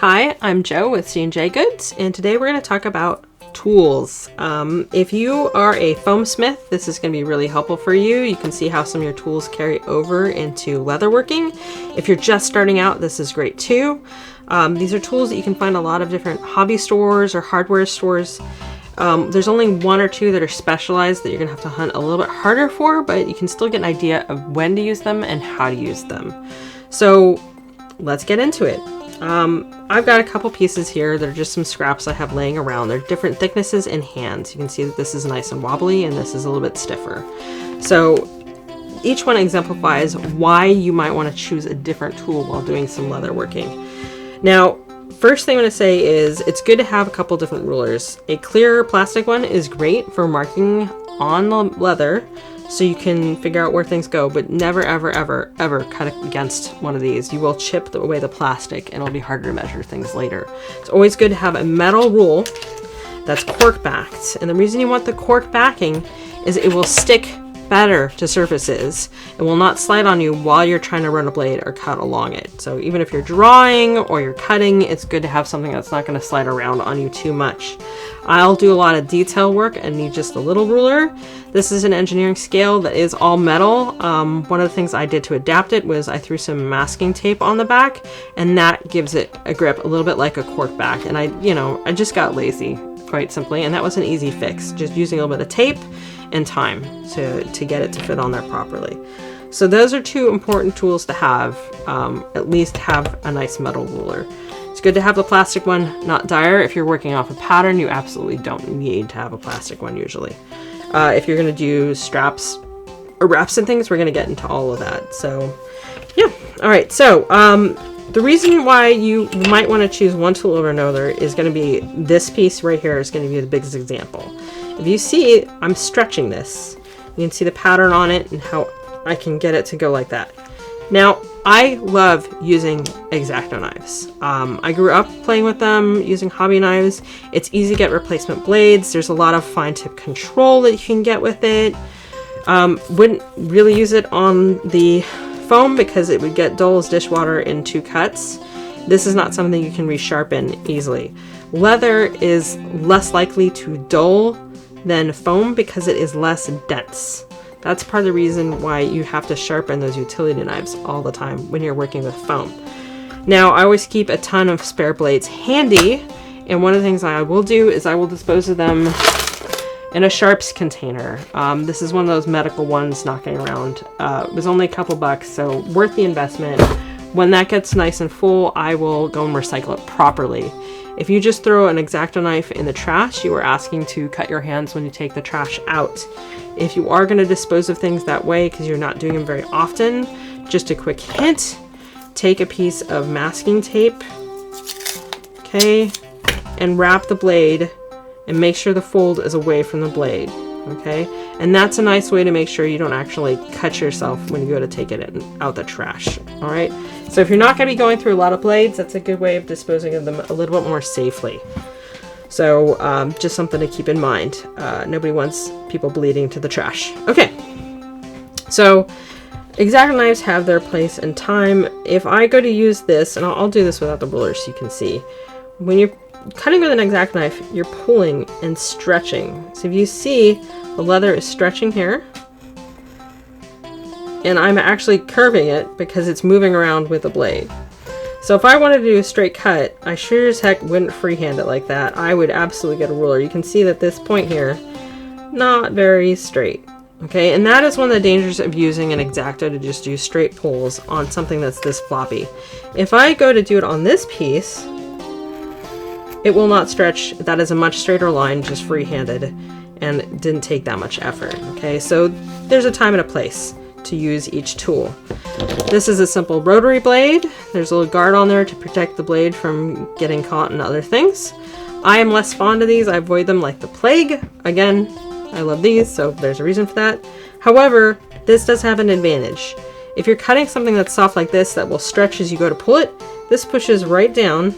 Hi, I'm Joe with C&J Goods, and today we're going to talk about tools. If you are a foamsmith, this is going to be really helpful for you. You can see how some of your tools carry over into leatherworking. If you're just starting out, this is great too. These are tools that you can find a lot of different hobby stores or hardware stores. There's only one or two that are specialized that you're going to have to hunt a little bit harder for, but you can still get an idea of when to use them and how to use them. So let's get into it. I've got a couple pieces here that are just some scraps I have laying around. They're different thicknesses and hands. You can see that this is nice and wobbly and this is a little bit stiffer. So each one exemplifies why you might want to choose a different tool while doing some leather working. Now, first thing I'm going to say is it's good to have a couple different rulers. A clear plastic one is great for marking on the leather so you can figure out where things go, but never, ever, ever, ever cut against one of these. You will chip away the plastic and it'll be harder to measure things later. It's always good to have a metal rule that's cork backed. And the reason you want the cork backing is it will stick better to surfaces. It will not slide on you while you're trying to run a blade or cut along it. So even if you're drawing or you're cutting, it's good to have something that's not going to slide around on you too much. I'll do a lot of detail work and need just a little ruler. This is an engineering scale that is all metal. One of the things I did to adapt it was I threw some masking tape on the back, and that gives it a grip a little bit like a cork back. And I just got lazy, quite simply, and that was an easy fix, just using a little bit of tape and time to get it to fit on there properly. So those are two important tools to have. At least have a nice metal ruler. It's good to have the plastic one, not dire. If you're working off a pattern, you absolutely don't need to have a plastic one usually. If you're going to do straps or wraps and things, we're going to get into all of that. So yeah. All right. So the reason why you might want to choose one tool over another is going to be this piece right here is going to be the biggest example. If you see, I'm stretching this. You can see the pattern on it and how I can get it to go like that. Now, I love using X-Acto knives. I grew up playing with them, using hobby knives. It's easy to get replacement blades. There's a lot of fine tip control that you can get with it. Wouldn't really use it on the foam because it would get dull as dishwater in two cuts. This is not something you can resharpen easily. Leather is less likely to dull than foam because it is less dense. That's part of the reason why you have to sharpen those utility knives all the time when you're working with foam. Now, I always keep a ton of spare blades handy, and one of the things I will do is I will dispose of them in a sharps container. This is one of those medical ones knocking around. It was only a couple bucks, so worth the investment. When that gets nice and full, I will go and recycle it properly. If you just throw an X-Acto knife in the trash, you are asking to cut your hands when you take the trash out. If you are going to dispose of things that way because you're not doing them very often, just a quick hint, take a piece of masking tape, okay, and wrap the blade and make sure the fold is away from the blade, okay? And that's a nice way to make sure you don't actually cut yourself when you go to take it out the trash, all right? So if you're not going to be going through a lot of blades, that's a good way of disposing of them a little bit more safely. So just something to keep in mind. Nobody wants people bleeding to the trash. Okay, so X-Acto knives have their place and time. If I go to use this, and I'll do this without the ruler so you can see, when you're cutting with an X-Acto knife, you're pulling and stretching. So if you see, the leather is stretching here, and I'm actually curving it because it's moving around with the blade. So if I wanted to do a straight cut, I sure as heck wouldn't freehand it like that. I would absolutely get a ruler. You can see that this point here, not very straight. Okay, and that is one of the dangers of using an X-Acto to just do straight pulls on something that's this floppy. If I go to do it on this piece, it will not stretch. That is a much straighter line, just free-handed, and didn't take that much effort. Okay, so there's a time and a place to use each tool. This is a simple rotary blade. There's a little guard on there to protect the blade from getting caught in other things. I am less fond of these. I avoid them like the plague. Again, I love these, so there's a reason for that. However, this does have an advantage. If you're cutting something that's soft like this that will stretch as you go to pull it, this pushes right down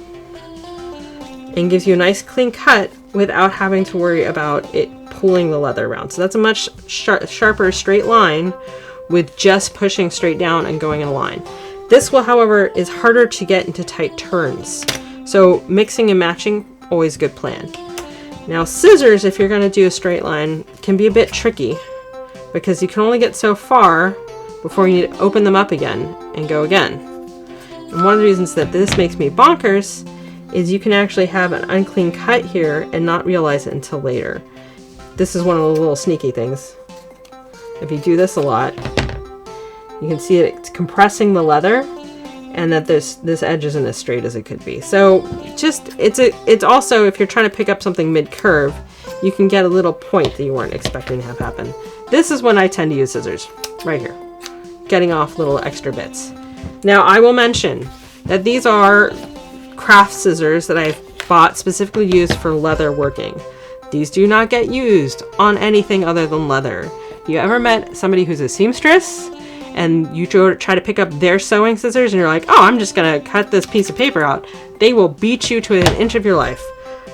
and gives you a nice clean cut without having to worry about it pulling the leather around. So that's a much sharper straight line with just pushing straight down and going in a line. This will, however, is harder to get into tight turns. So mixing and matching, always a good plan. Now scissors, if you're going to do a straight line, can be a bit tricky because you can only get so far before you need to open them up again and go again. And one of the reasons that this makes me bonkers is you can actually have an unclean cut here and not realize it until later. This is one of the little sneaky things. If you do this a lot, you can see it's compressing the leather and that this edge isn't as straight as it could be. So it's also, if you're trying to pick up something mid-curve, you can get a little point that you weren't expecting to have happen. This is when I tend to use scissors, right here, getting off little extra bits. Now I will mention that these are craft scissors that I've bought specifically used for leather working. These do not get used on anything other than leather. If you ever met somebody who's a seamstress and you try to pick up their sewing scissors and you're like, oh, I'm just gonna cut this piece of paper out, they will beat you to an inch of your life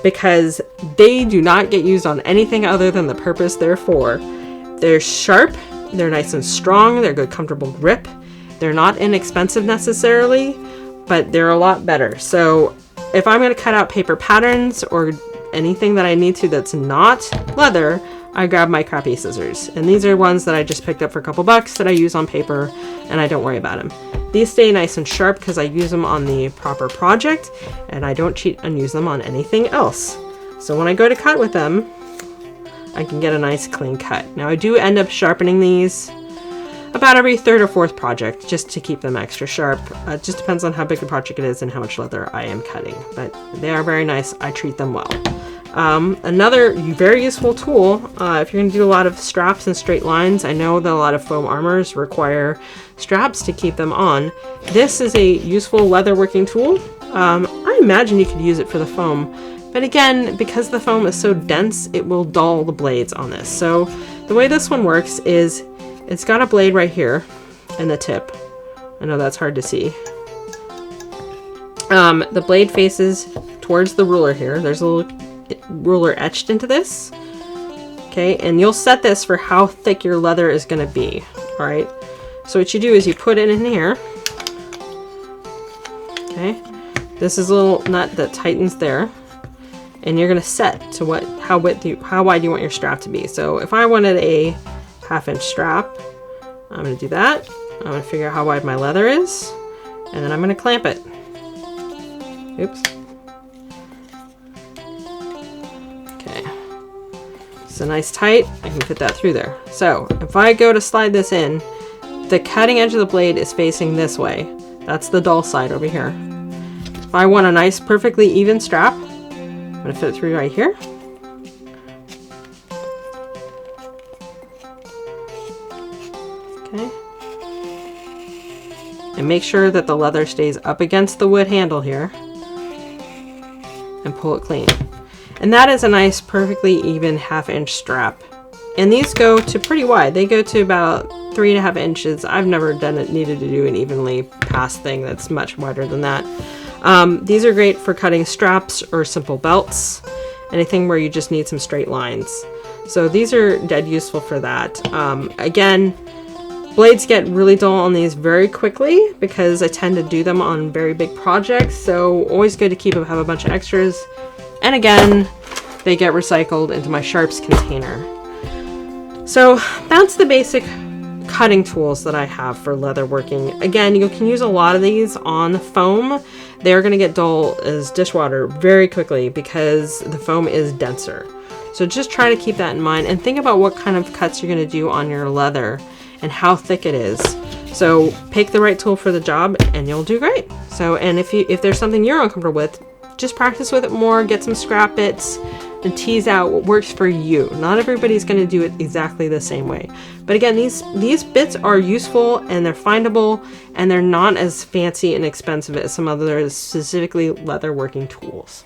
because they do not get used on anything other than the purpose they're for. They're sharp, they're nice and strong, they're good, comfortable grip. They're not inexpensive necessarily, but they're a lot better. So if I'm gonna cut out paper patterns or anything that I need to that's not leather, I grab my crappy scissors. And these are ones that I just picked up for a couple bucks that I use on paper and I don't worry about them. These stay nice and sharp because I use them on the proper project and I don't cheat and use them on anything else. So when I go to cut with them, I can get a nice clean cut. Now I do end up sharpening these about every third or fourth project just to keep them extra sharp. It just depends on how big the project it is and how much leather I am cutting, but they are very nice. I treat them well. Another very useful tool, if you're going to do a lot of straps and straight lines, I know that a lot of foam armors require straps to keep them on. This is a useful leather working tool. I imagine you could use it for the foam, but again, because the foam is so dense, it will dull the blades on this. So the way this one works is it's got a blade right here in the tip. I know that's hard to see. The blade faces towards the ruler here. There's a little ruler etched into this. Okay, and you'll set this for how thick your leather is going to be. All right, so what you do is you put it in here. Okay, this is a little nut that tightens there, and you're going to set to how wide you want your strap to be. So if I wanted a 1/2 inch strap, I'm going to do that. I'm going to figure out how wide my leather is, and then I'm going to clamp it. Oops. Okay. It's a nice tight. I can fit that through there. So if I go to slide this in, the cutting edge of the blade is facing this way. That's the dull side over here. If I want a nice, perfectly even strap, I'm going to fit it through right here. Okay. And make sure that the leather stays up against the wood handle here. And pull it clean. And that is a nice, perfectly even 1/2 inch strap. And these go to pretty wide. They go to about 3.5 inches. I've never needed to do an evenly passed thing that's much wider than that. These are great for cutting straps or simple belts. Anything where you just need some straight lines. So these are dead useful for that. Again, blades get really dull on these very quickly because I tend to do them on very big projects. So always good to have a bunch of extras. And again, they get recycled into my sharps container. So that's the basic cutting tools that I have for leather working. Again, you can use a lot of these on foam. They're going to get dull as dishwater very quickly because the foam is denser. So just try to keep that in mind and think about what kind of cuts you're going to do on your leather and how thick it is. So pick the right tool for the job and you'll do great. So, and if there's something you're uncomfortable with, just practice with it more, get some scrap bits and tease out what works for you. Not everybody's going to do it exactly the same way. But again, these bits are useful and they're findable and they're not as fancy and expensive as some other specifically leather working tools.